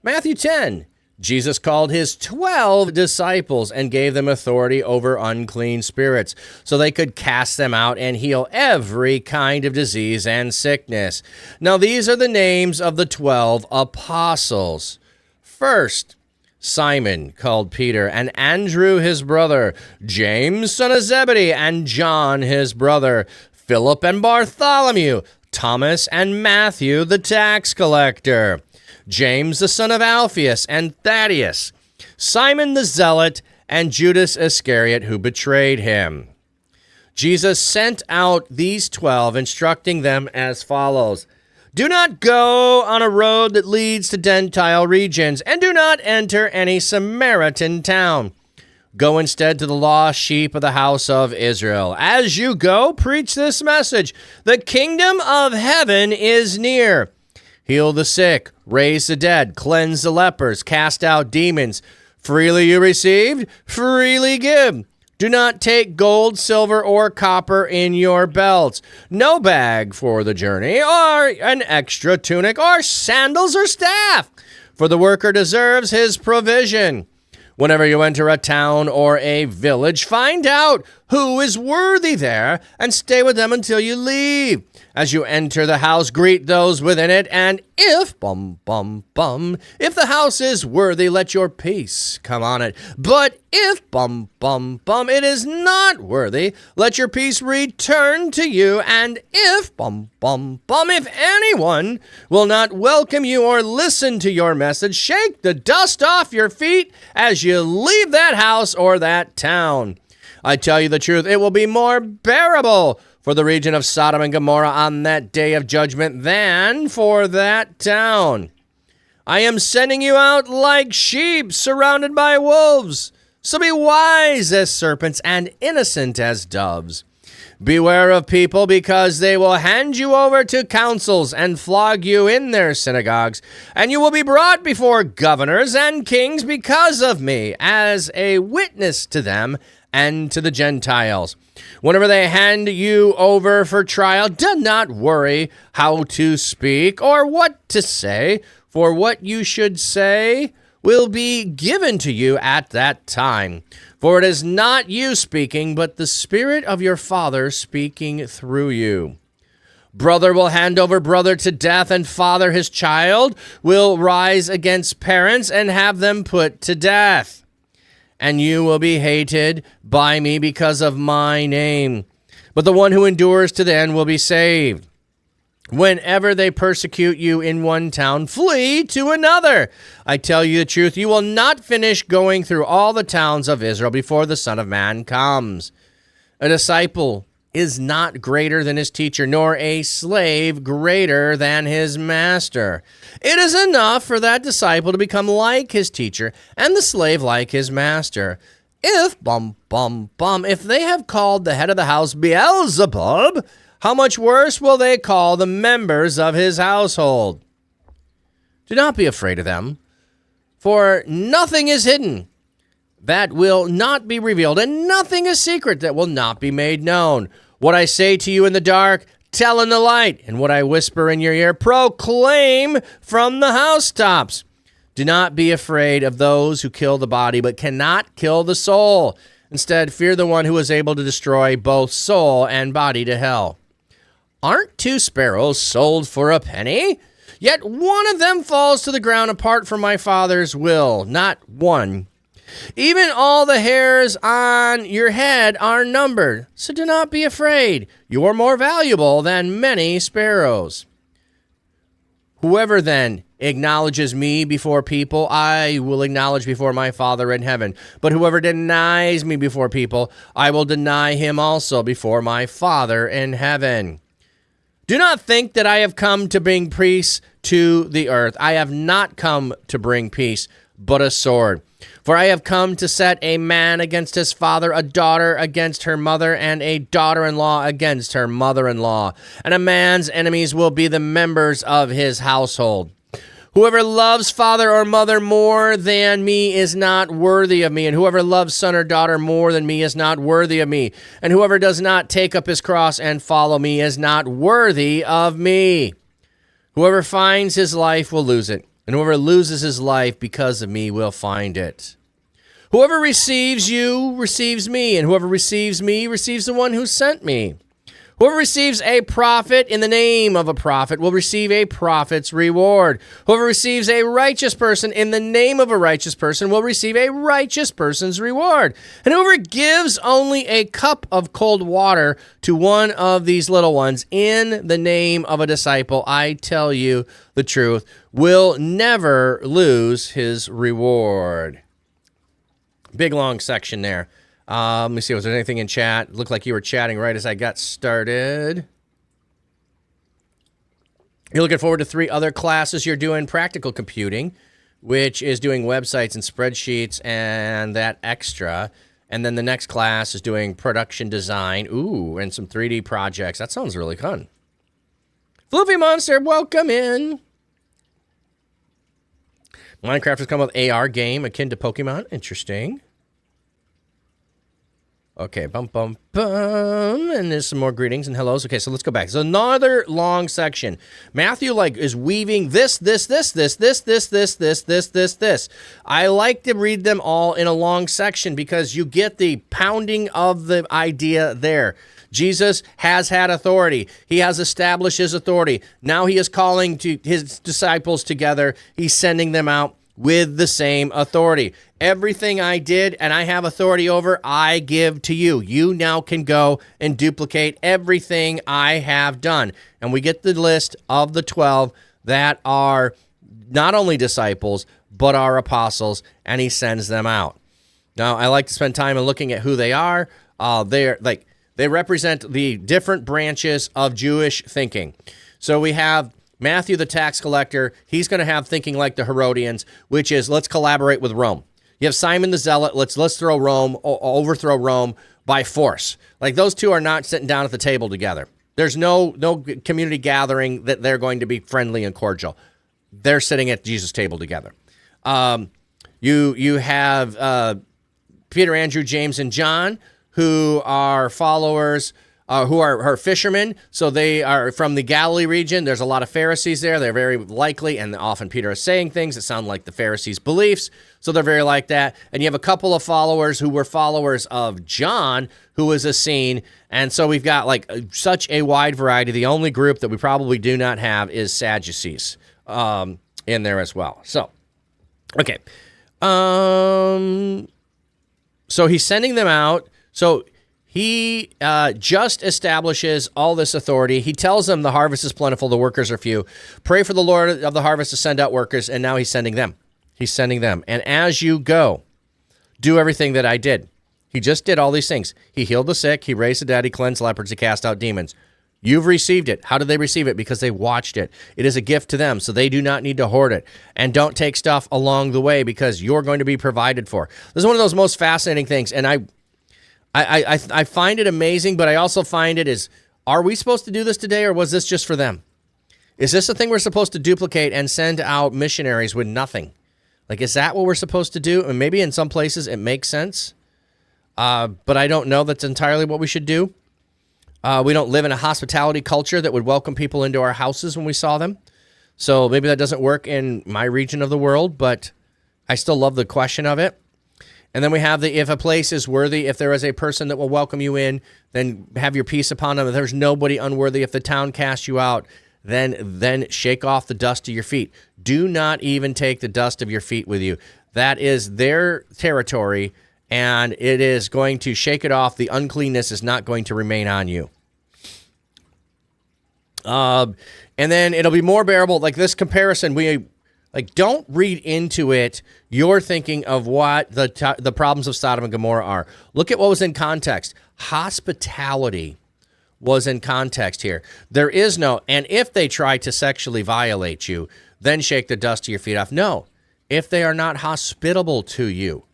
Matthew 10. Jesus called his 12 disciples and gave them authority over unclean spirits, so they could cast them out and heal every kind of disease and sickness. Now these are the names of the 12 apostles. First, Simon, called Peter, and Andrew his brother, James son of Zebedee, and John his brother, Philip and Bartholomew, Thomas and Matthew the tax collector, James the son of Alphaeus and Thaddeus, Simon the zealot, and Judas Iscariot who betrayed him. Jesus sent out these 12, instructing them as follows. Do not go on a road that leads to Gentile regions, and do not enter any Samaritan town. Go instead to the lost sheep of the house of Israel. As you go, preach this message. The kingdom of heaven is near. Heal the sick, raise the dead, cleanse the lepers, cast out demons. Freely you received, freely give. Do not take gold, silver, or copper in your belts. No bag for the journey, or an extra tunic, or sandals or staff, for the worker deserves his provision. Whenever you enter a town or a village, find out who is worthy there and stay with them until you leave. As you enter the house, greet those within it, and if, if the house is worthy, let your peace come on it. But if, it is not worthy, let your peace return to you. And if, if anyone will not welcome you or listen to your message, shake the dust off your feet as you leave that house or that town. I tell you the truth, it will be more bearable for the region of Sodom and Gomorrah on that day of judgment than for that town. I am sending you out like sheep surrounded by wolves. So be wise as serpents and innocent as doves. Beware of people, because they will hand you over to councils and flog you in their synagogues, and you will be brought before governors and kings because of me, as a witness to them and to the Gentiles. Whenever they hand you over for trial, do not worry how to speak or what to say, for what you should say will be given to you at that time. For it is not you speaking, but the Spirit of your Father speaking through you. Brother will hand over brother to death, and father his child will rise against parents and have them put to death. And you will be hated by me because of my name. But the one who endures to the end will be saved. Whenever they persecute you in one town, flee to another. I tell you the truth, you will not finish going through all the towns of Israel before the Son of Man comes. A disciple is not greater than his teacher, nor a slave greater than his master. It is enough for that disciple to become like his teacher, and the slave like his master. If, if they have called the head of the house Beelzebub, how much worse will they call the members of his household? Do not be afraid of them, for nothing is hidden that will not be revealed, and nothing is secret that will not be made known. What I say to you in the dark, tell in the light, and what I whisper in your ear, proclaim from the housetops. Do not be afraid of those who kill the body, but cannot kill the soul. Instead, fear the one who is able to destroy both soul and body to hell. Aren't 2 sparrows sold for a penny? Yet one of them falls to the ground apart from my Father's will, not one. Even all the hairs on your head are numbered, so do not be afraid. You are more valuable than many sparrows. Whoever then acknowledges me before people, I will acknowledge before my Father in heaven. But whoever denies me before people, I will deny him also before my Father in heaven. Do not think that I have come to bring peace to the earth. I have not come to bring peace, but a sword. For I have come to set a man against his father, a daughter against her mother, and a daughter-in-law against her mother-in-law. And a man's enemies will be the members of his household. Whoever loves father or mother more than me is not worthy of me, and whoever loves son or daughter more than me is not worthy of me. And whoever does not take up his cross and follow me is not worthy of me. Whoever finds his life will lose it, And whoever loses his life because of me will find it. Whoever receives you receives me, and whoever receives me receives the one who sent me. Whoever receives a prophet in the name of a prophet will receive a prophet's reward. Whoever receives a righteous person in the name of a righteous person will receive a righteous person's reward. And whoever gives only a cup of cold water to one of these little ones in the name of a disciple, I tell you the truth, will never lose his reward. Big long section there. Let me see, was there anything in chat? Looked like you were chatting right as I got started. You're looking forward to 3 other classes. You're doing practical computing, which is doing websites and spreadsheets and that extra. And then the next class is doing production design. Ooh, and some 3D projects. That sounds really fun. Floofy Monster, welcome in. Minecraft has come with AR game akin to Pokemon. Interesting. Okay, bum, bum, bum. And there's some more greetings and hellos. Okay, so let's go back. So another long section. Matthew, is weaving this. I like to read them all in a long section because you get the pounding of the idea there. Jesus has had authority. He has established his authority. Now he is calling to his disciples together. He's sending them out with the same authority. Everything I did and I have authority over, I give to you. You now can go and duplicate everything I have done. And we get the list of the 12 that are not only disciples, but are apostles, and he sends them out. Now, I like to spend time in looking at who they are. They represent the different branches of Jewish thinking. So we have Matthew, the tax collector. He's going to have thinking like the Herodians, which is let's collaborate with Rome. You have Simon the Zealot. Let's throw Rome, overthrow Rome by force. Like those two are not sitting down at the table together. There's no community gathering that they're going to be friendly and cordial. They're sitting at Jesus' table together. You have Peter, Andrew, James, and John, who are followers, who are fishermen. So they are from the Galilee region. There's a lot of Pharisees there. They're very likely, and often Peter is saying things that sound like the Pharisees' beliefs. So they're very like that. And you have a couple of followers who were followers of John, who was a Essene. And so we've got such a wide variety. The only group that we probably do not have is Sadducees in there as well. So, okay. So he's sending them out. So he just establishes all this authority. He tells them the harvest is plentiful, the workers are few. Pray for the Lord of the harvest to send out workers, and now he's sending them. He's sending them. And as you go, do everything that I did. He just did all these things. He healed the sick, he raised the dead, he cleansed lepers, he cast out demons. You've received it. How did they receive it? Because they watched it. It is a gift to them, so they do not need to hoard it. And don't take stuff along the way because you're going to be provided for. This is one of those most fascinating things, and I find it amazing, but I also find it is, are we supposed to do this today, or was this just for them? Is this a thing we're supposed to duplicate and send out missionaries with nothing? Is that what we're supposed to do? And maybe in some places it makes sense, but I don't know that's entirely what we should do. We don't live in a hospitality culture that would welcome people into our houses when we saw them. So maybe that doesn't work in my region of the world, but I still love the question of it. And then we have if a place is worthy, if there is a person that will welcome you in, then have your peace upon them. If there's nobody unworthy, if the town casts you out, then shake off the dust of your feet. Do not even take the dust of your feet with you. That is their territory, and it is going to shake it off. The uncleanness is not going to remain on you. And then it'll be more bearable. Like this comparison, don't read into it your thinking of what the problems of Sodom and Gomorrah are. Look at what was in context. Hospitality was in context here. There is no, and if they try to sexually violate you, then shake the dust of your feet off. No, if they are not hospitable to you,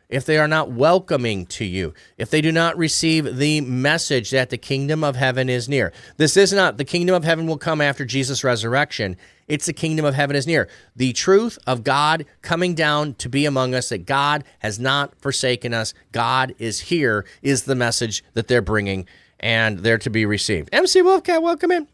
if they are not welcoming to you, if they do not receive the message that the kingdom of heaven is near. This is not, the kingdom of heaven will come after Jesus' resurrection. It's the kingdom of heaven is near. The truth of God coming down to be among us, that God has not forsaken us, God is here, is the message that they're bringing, and they're to be received. MC Wolfcat, welcome in.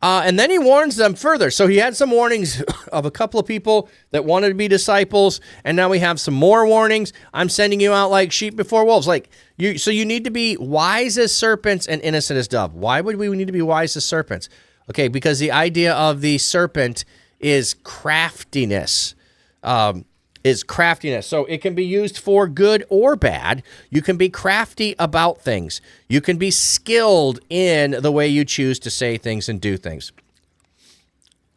And then he warns them further. So he had some warnings of a couple of people that wanted to be disciples, and now we have some more warnings. I'm sending you out like sheep before wolves. So you need to be wise as serpents and innocent as dove. Why would we need to be wise as serpents? Okay, because the idea of the serpent is craftiness. So it can be used for good or bad. You can be crafty about things. You can be skilled in the way you choose to say things and do things.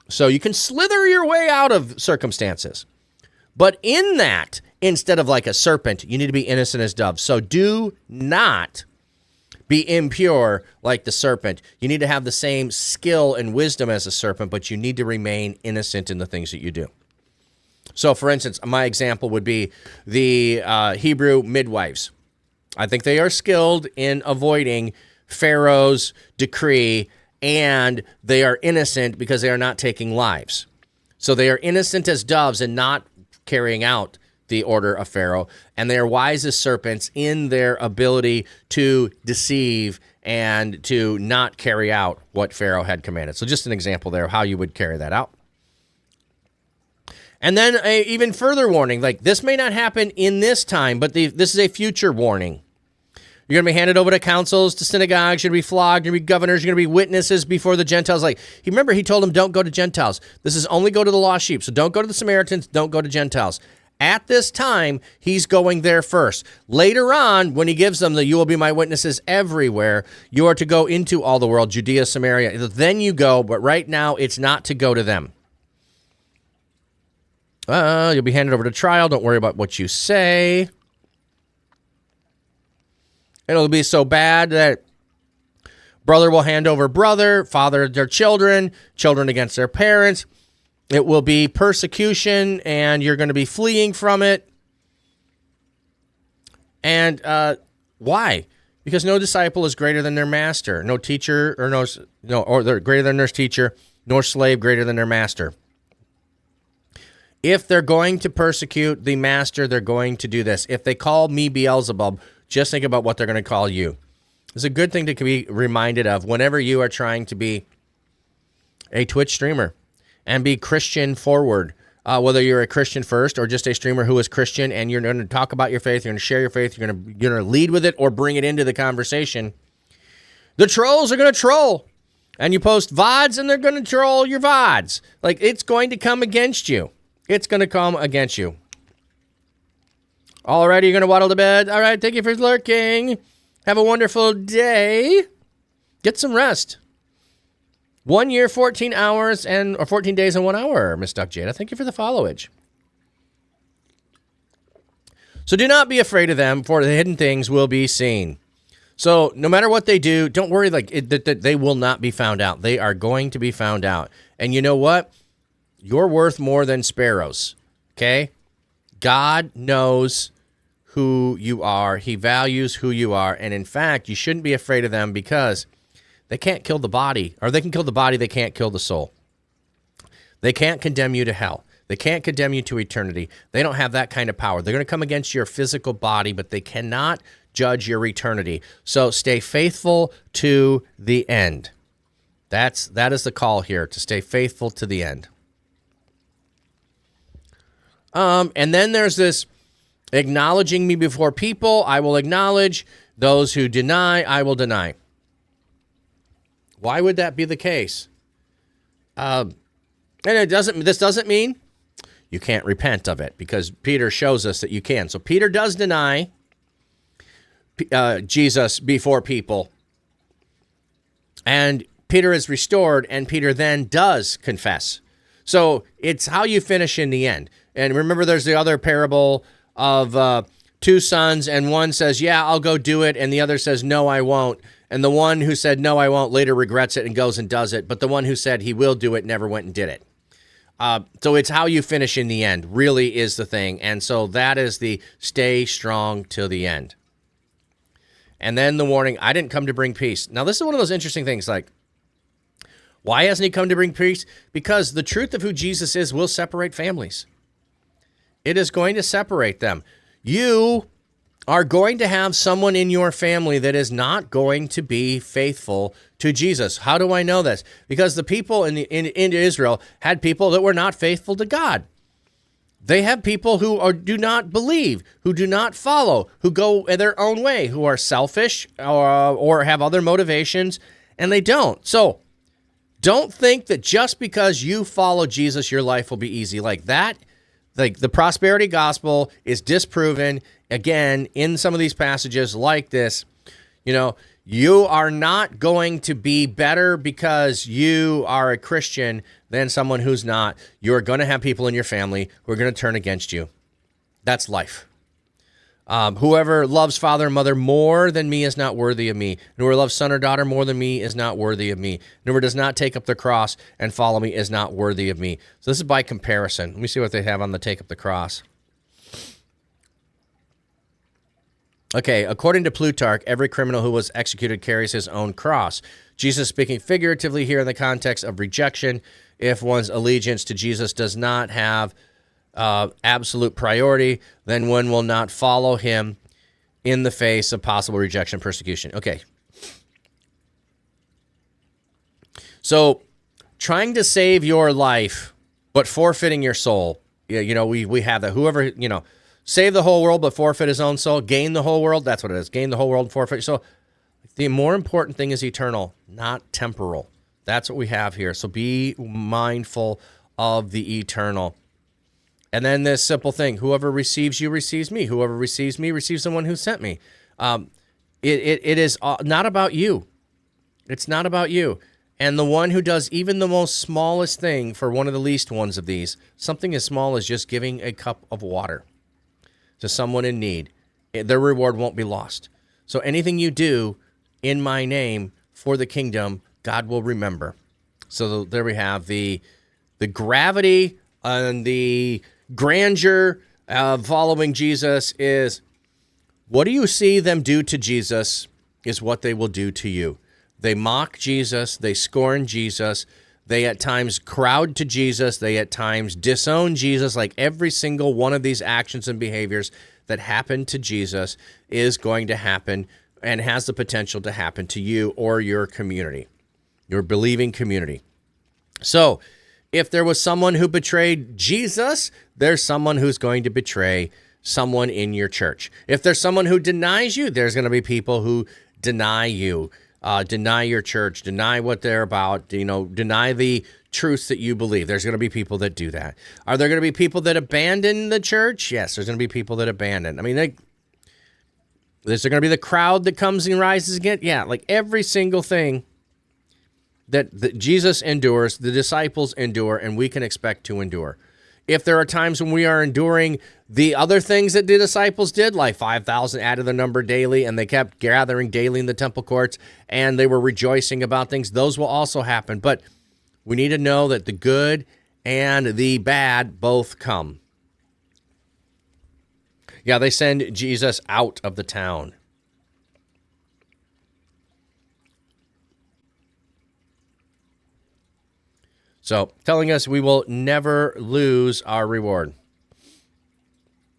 So you can slither your way out of circumstances. But in that, instead of like a serpent, you need to be innocent as doves. So do not be impure like the serpent. You need to have the same skill and wisdom as a serpent, but you need to remain innocent in the things that you do. So, for instance, my example would be the Hebrew midwives. I think they are skilled in avoiding Pharaoh's decree, and they are innocent because they are not taking lives. So they are innocent as doves and not carrying out the order of Pharaoh, and they are wise as serpents in their ability to deceive and to not carry out what Pharaoh had commanded. So just an example there of how you would carry that out. And then a even further warning, like this may not happen in this time, but this is a future warning. You're going to be handed over to councils, to synagogues, you're going to be flogged, you're going to be governors, you're going to be witnesses before the Gentiles. He told them, don't go to Gentiles. This is only go to the lost sheep. So don't go to the Samaritans, don't go to Gentiles. At this time, he's going there first. Later on, when he gives them you will be my witnesses everywhere, you are to go into all the world, Judea, Samaria. Then you go, but right now it's not to go to them. You'll be handed over to trial. Don't worry about what you say. It'll be so bad that brother will hand over brother, father their children, children against their parents. It will be persecution, and you're going to be fleeing from it. And why? Because no disciple is greater than their master. No teacher or they're greater than their teacher, nor slave greater than their master. If they're going to persecute the master, they're going to do this. If they call me Beelzebub, just think about what they're going to call you. It's a good thing to be reminded of whenever you are trying to be a Twitch streamer and be Christian forward, whether you're a Christian first or just a streamer who is Christian and you're going to talk about your faith, you're going to share your faith, you're going to lead with it or bring it into the conversation. The trolls are going to troll. And you post VODs and they're going to troll your VODs. It's going to come against you. It's going to come against you. Alrighty, you're going to waddle to bed. All right, thank you for lurking. Have a wonderful day. Get some rest. 1 year, 14 hours, or 14 days and 1 hour, Miss Duck Jada. Thank you for the followage. So do not be afraid of them, for the hidden things will be seen. So no matter what they do, don't worry that they will not be found out. They are going to be found out. And you know what? You're worth more than sparrows, okay? God knows who you are. He values who you are. And in fact, you shouldn't be afraid of them because they can't kill the body. Or they can kill the body, they can't kill the soul. They can't condemn you to hell. They can't condemn you to eternity. They don't have that kind of power. They're going to come against your physical body, but they cannot judge your eternity. So stay faithful to the end. That is the call here, to stay faithful to the end. And then there's this acknowledging me before people. I will acknowledge. Those who deny, I will deny. Why would that be the case? And this doesn't mean you can't repent of it, because Peter shows us that you can. So Peter does deny Jesus before people. And Peter is restored, and Peter then does confess. So it's how you finish in the end. And remember, there's the other parable of two sons, and one says, yeah, I'll go do it, and the other says, no, I won't. And the one who said, no, I won't, later regrets it and goes and does it. But the one who said he will do it never went and did it. So it's how you finish in the end really is the thing. And so that is the stay strong till the end. And then the warning, I didn't come to bring peace. Now, this is one of those interesting things, why hasn't he come to bring peace? Because the truth of who Jesus is will separate families. It is going to separate them. You are going to have someone in your family that is not going to be faithful to Jesus. How do I know this? Because the people in Israel had people that were not faithful to God. They have people who do not believe, who do not follow, who go their own way, who are selfish or have other motivations, and they don't. So don't think that just because you follow Jesus, your life will be easy. Like that, like the prosperity gospel is disproven, again, in some of these passages like this. You know, you are not going to be better because you are a Christian than someone who's not. You're going to have people in your family who are going to turn against you. That's life. Whoever loves father and mother more than me is not worthy of me. And whoever loves son or daughter more than me is not worthy of me. And whoever does not take up the cross and follow me is not worthy of me. So this is by comparison. Let me see what they have on the take up the cross. Okay, according to Plutarch, every criminal who was executed carries his own cross. Jesus speaking figuratively here in the context of rejection. If one's allegiance to Jesus does not have absolute priority, then one will not follow him in the face of possible rejection and persecution. Okay. So trying to save your life, but forfeiting your soul. Yeah, you know, we have that. Whoever, you know, save the whole world, but forfeit his own soul, gain the whole world. That's what it is. Gain the whole world, forfeit. So the more important thing is eternal, not temporal. That's what we have here. So be mindful of the eternal. And then this simple thing, whoever receives you receives me. Whoever receives me receives the one who sent me. It is not about you. It's not about you. And the one who does even the most smallest thing for one of the least ones of these, something as small as just giving a cup of water to someone in need, their reward won't be lost. So anything you do in my name for the kingdom, God will remember. So there we have the gravity and the grandeur of following Jesus is what do you see them do to Jesus is what they will do to you. They mock Jesus. They scorn Jesus. They at times crowd to Jesus. They at times disown Jesus. Like every single one of these actions and behaviors that happen to Jesus is going to happen and has the potential to happen to you or your community, your believing community. So if there was someone who betrayed Jesus, there's someone who's going to betray someone in your church. If there's someone who denies you, there's going to be people who deny you, deny your church, deny what they're about, deny the truths that you believe. There's going to be people that do that. Are there going to be people that abandon the church? Yes, there's going to be people that abandon. I mean, there's going to be the crowd that comes and rises again. Yeah, like every single thing that Jesus endures, the disciples endure, and we can expect to endure. If there are times when we are enduring the other things that the disciples did, like 5,000 added the number daily, and they kept gathering daily in the temple courts, and they were rejoicing about things, those will also happen. But we need to know that the good and the bad both come. Yeah, they send Jesus out of the town. So telling us we will never lose our reward.